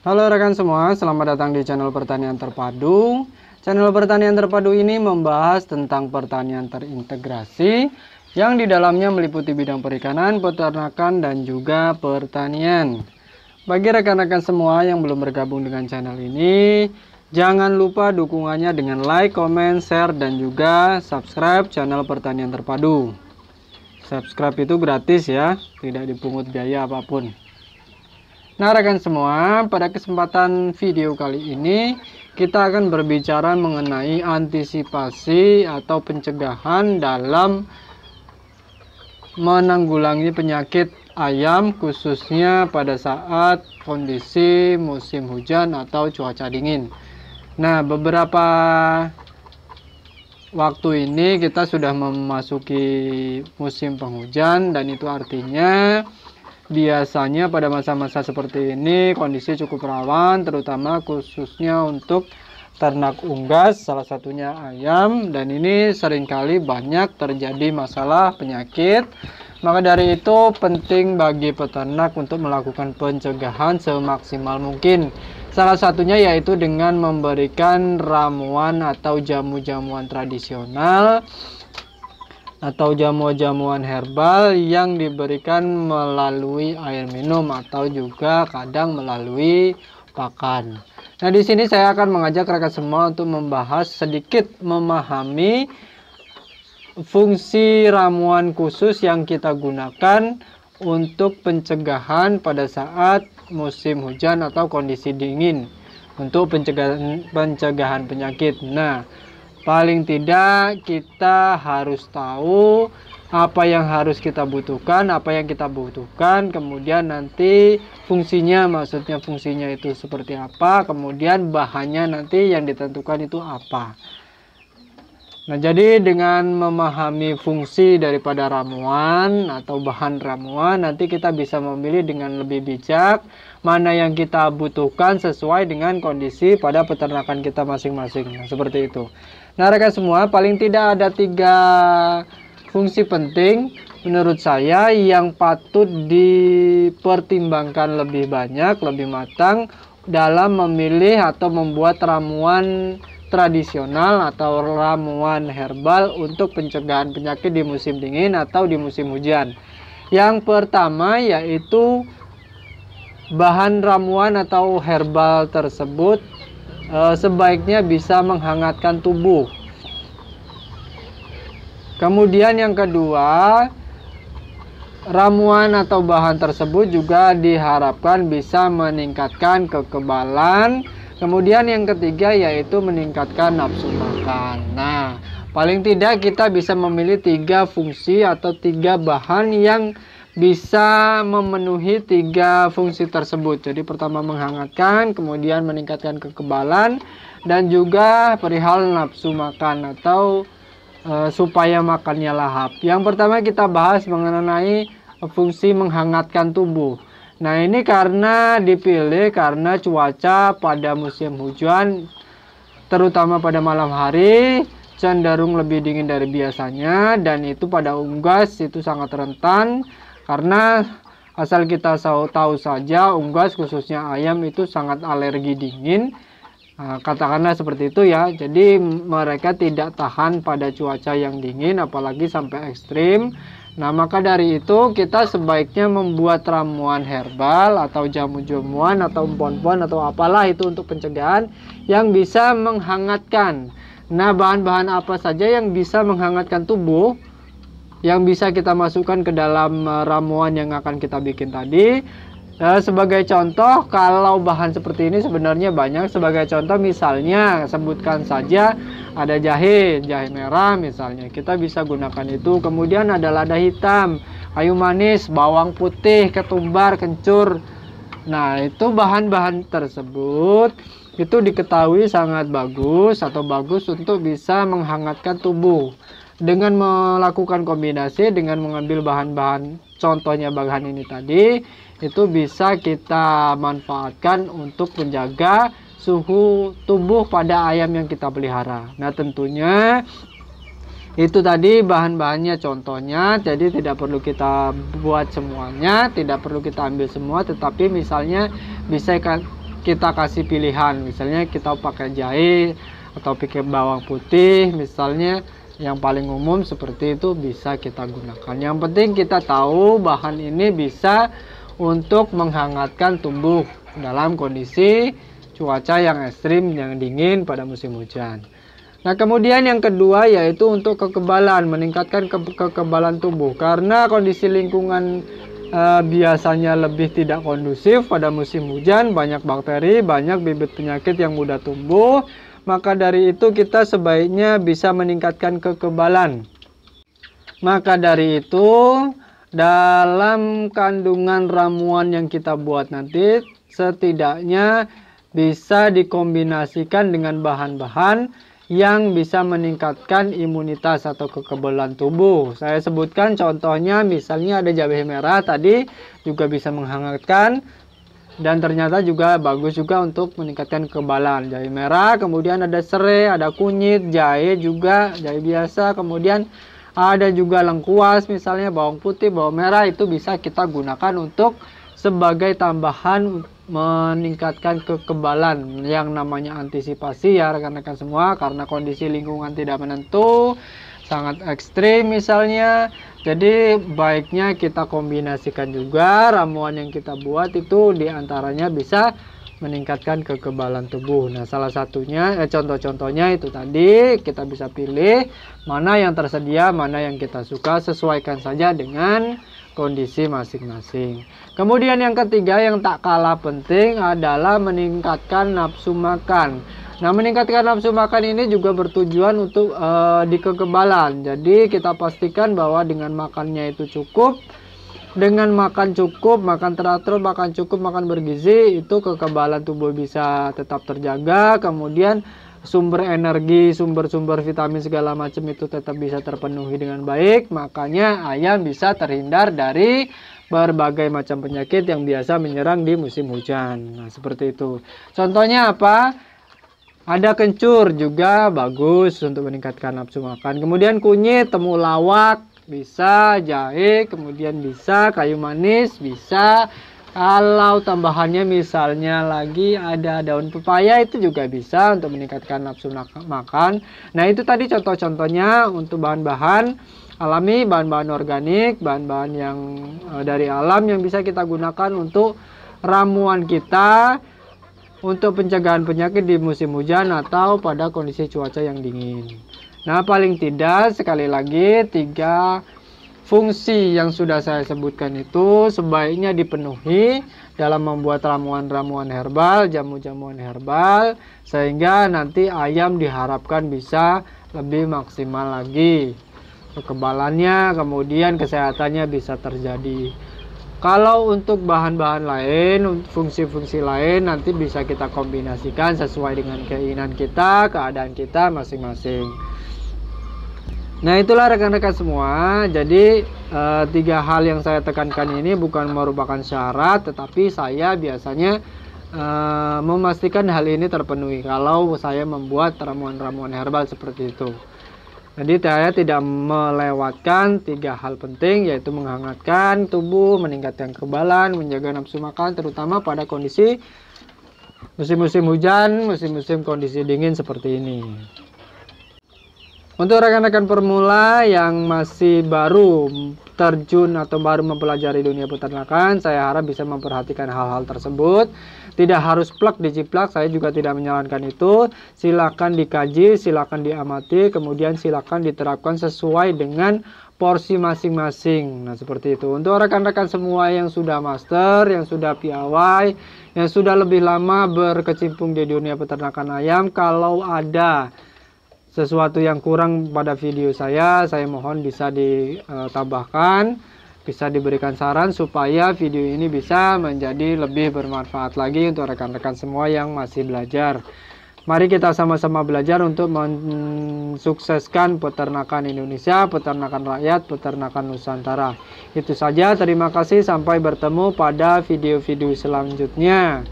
Halo rekan semua, selamat datang di channel Pertanian Terpadu. Channel Pertanian Terpadu ini membahas tentang pertanian terintegrasi yang di dalamnya meliputi bidang perikanan, peternakan, dan juga pertanian. Bagi rekan-rekan semua yang belum bergabung dengan channel ini, jangan lupa dukungannya dengan like, comment, share, dan juga subscribe channel Pertanian Terpadu. Subscribe itu gratis ya, tidak dipungut biaya apapun. Nah rekan semua, pada kesempatan video kali ini kita akan berbicara mengenai antisipasi atau pencegahan dalam menanggulangi penyakit ayam, khususnya pada saat kondisi musim hujan atau cuaca dingin. Nah, beberapa waktu ini kita sudah memasuki musim penghujan, dan itu artinya biasanya pada masa-masa seperti ini kondisi cukup rawan, terutama khususnya untuk ternak unggas, salah satunya ayam, dan ini seringkali banyak terjadi masalah penyakit. Maka dari itu penting bagi peternak untuk melakukan pencegahan semaksimal mungkin. Salah satunya yaitu dengan memberikan ramuan atau jamu-jamuan tradisional atau jamu-jamuan herbal yang diberikan melalui air minum atau juga kadang melalui pakan. Nah, di sini saya akan mengajak rekan semua untuk membahas sedikit memahami fungsi ramuan khusus yang kita gunakan untuk pencegahan pada saat musim hujan atau kondisi dingin untuk pencegahan penyakit. Nah, paling tidak kita harus tahu apa yang harus kita butuhkan, kemudian nanti fungsinya, maksudnya fungsinya itu seperti apa, kemudian bahannya nanti yang ditentukan itu apa. Nah, jadi dengan memahami fungsi daripada ramuan atau bahan ramuan, nanti kita bisa memilih dengan lebih bijak mana yang kita butuhkan sesuai dengan kondisi pada peternakan kita masing-masing. Nah, seperti itu. Nah, rekan semua, paling tidak ada 3 fungsi penting menurut saya yang patut dipertimbangkan lebih banyak, lebih matang dalam memilih atau membuat ramuan tradisional atau ramuan herbal untuk pencegahan penyakit di musim dingin atau di musim hujan. Yang pertama yaitu bahan ramuan atau herbal tersebut sebaiknya bisa menghangatkan tubuh. Kemudian yang kedua, ramuan atau bahan tersebut juga diharapkan bisa meningkatkan kekebalan. Kemudian yang ketiga yaitu meningkatkan nafsu makan. Nah, paling tidak kita bisa memilih 3 fungsi atau 3 bahan yang bisa memenuhi 3 fungsi tersebut. Jadi pertama menghangatkan, kemudian meningkatkan kekebalan, dan juga perihal nafsu makan atau supaya makannya lahap. Yang pertama kita bahas mengenai fungsi menghangatkan tubuh. Nah, ini karena dipilih karena cuaca pada musim hujan, terutama pada malam hari, cenderung lebih dingin dari biasanya, dan itu pada unggas itu sangat rentan. Karena asal kita tahu saja, unggas khususnya ayam itu sangat alergi dingin. Nah, katakanlah seperti itu ya. Jadi mereka tidak tahan pada cuaca yang dingin, apalagi sampai ekstrim. Nah, maka dari itu kita sebaiknya membuat ramuan herbal atau jamu-jamuan atau empon-empon atau apalah itu untuk pencegahan yang bisa menghangatkan. Nah, bahan-bahan apa saja yang bisa menghangatkan tubuh yang bisa kita masukkan ke dalam ramuan yang akan kita bikin tadi. Sebagai contoh, kalau bahan seperti ini sebenarnya banyak. Sebagai contoh misalnya, sebutkan saja ada jahe merah misalnya, kita bisa gunakan itu. Kemudian ada lada hitam, kayu manis, bawang putih, ketumbar, kencur. Nah, itu bahan-bahan tersebut itu diketahui sangat bagus atau bagus untuk bisa menghangatkan tubuh. Dengan melakukan kombinasi dengan mengambil bahan-bahan, contohnya bahan ini tadi, itu bisa kita manfaatkan untuk menjaga suhu tubuh pada ayam yang kita pelihara. Nah, tentunya itu tadi bahan-bahannya contohnya, jadi tidak perlu kita buat semuanya, tidak perlu kita ambil semua, tetapi misalnya bisa kita kasih pilihan, misalnya kita pakai jahe atau pakai bawang putih misalnya, yang paling umum seperti itu bisa kita gunakan. Yang penting kita tahu bahan ini bisa untuk menghangatkan tubuh dalam kondisi cuaca yang ekstrim, yang dingin pada musim hujan. Nah, kemudian yang kedua yaitu untuk kekebalan, meningkatkan kekebalan tubuh. Karena kondisi lingkungan biasanya lebih tidak kondusif pada musim hujan, banyak bakteri, banyak bibit penyakit yang mudah tumbuh. Maka dari itu kita sebaiknya bisa meningkatkan kekebalan. Maka dari itu dalam kandungan ramuan yang kita buat nanti setidaknya bisa dikombinasikan dengan bahan-bahan yang bisa meningkatkan imunitas atau kekebalan tubuh. Saya sebutkan contohnya, misalnya ada jahe merah tadi juga bisa menghangatkan dan ternyata juga bagus juga untuk meningkatkan kekebalan. Jahe merah, kemudian ada serai, ada kunyit, jahe juga, jahe biasa, kemudian ada juga lengkuas misalnya, bawang putih, bawang merah, itu bisa kita gunakan untuk sebagai tambahan meningkatkan kekebalan. Yang namanya antisipasi ya rekan-rekan semua, karena kondisi lingkungan tidak menentu, sangat ekstrim misalnya, jadi baiknya kita kombinasikan juga ramuan yang kita buat itu, diantaranya bisa meningkatkan kekebalan tubuh. Nah, salah satunya contoh-contohnya itu tadi, kita bisa pilih mana yang tersedia, mana yang kita suka, sesuaikan saja dengan kondisi masing-masing. Kemudian yang ketiga yang tak kalah penting adalah meningkatkan nafsu makan. Nah, meningkatkan nafsu makan ini juga bertujuan untuk di kekebalan. Jadi kita pastikan bahwa dengan makannya itu cukup. Dengan makan cukup, makan teratur, makan cukup, makan bergizi, itu kekebalan tubuh bisa tetap terjaga. Kemudian sumber energi, sumber-sumber vitamin segala macam itu tetap bisa terpenuhi dengan baik. Makanya ayam bisa terhindar dari berbagai macam penyakit yang biasa menyerang di musim hujan. Nah, seperti itu. Contohnya apa? Ada kencur juga bagus untuk meningkatkan nafsu makan. Kemudian kunyit, temulawak bisa, jahe, kemudian bisa, kayu manis bisa. Kalau tambahannya misalnya lagi ada daun pepaya, itu juga bisa untuk meningkatkan nafsu makan. Nah, itu tadi contoh-contohnya untuk bahan-bahan alami, bahan-bahan organik, bahan-bahan yang dari alam yang bisa kita gunakan untuk ramuan kita untuk pencegahan penyakit di musim hujan atau pada kondisi cuaca yang dingin. Nah, paling tidak sekali lagi 3 fungsi yang sudah saya sebutkan itu sebaiknya dipenuhi dalam membuat ramuan-ramuan herbal, jamu-jamuan herbal, sehingga nanti ayam diharapkan bisa lebih maksimal lagi kekebalannya, kemudian kesehatannya bisa terjadi. Kalau untuk bahan-bahan lain, fungsi-fungsi lain nanti bisa kita kombinasikan sesuai dengan keinginan kita, keadaan kita masing-masing. Nah, itulah rekan-rekan semua. Jadi 3 hal yang saya tekankan ini bukan merupakan syarat, tetapi saya biasanya memastikan hal ini terpenuhi kalau saya membuat ramuan-ramuan herbal seperti itu. Jadi saya tidak melewatkan 3 hal penting, yaitu menghangatkan tubuh, meningkatkan kekebalan, menjaga nafsu makan, terutama pada kondisi musim-musim hujan, musim-musim kondisi dingin seperti ini. Untuk rekan-rekan pemula yang masih baru terjun atau baru mempelajari dunia peternakan, saya harap bisa memperhatikan hal-hal tersebut. Tidak harus plak dijiplak, saya juga tidak menyarankan itu. Silakan dikaji, silakan diamati, kemudian silakan diterapkan sesuai dengan porsi masing-masing. Nah, seperti itu. Untuk rekan-rekan semua yang sudah master, yang sudah piawai, yang sudah lebih lama berkecimpung di dunia peternakan ayam, kalau ada sesuatu yang kurang pada video saya mohon bisa ditambahkan, bisa diberikan saran supaya video ini bisa menjadi lebih bermanfaat lagi untuk rekan-rekan semua yang masih belajar. Mari kita sama-sama belajar untuk mensukseskan peternakan Indonesia, peternakan rakyat, peternakan Nusantara. Itu saja, terima kasih, sampai bertemu pada video-video selanjutnya.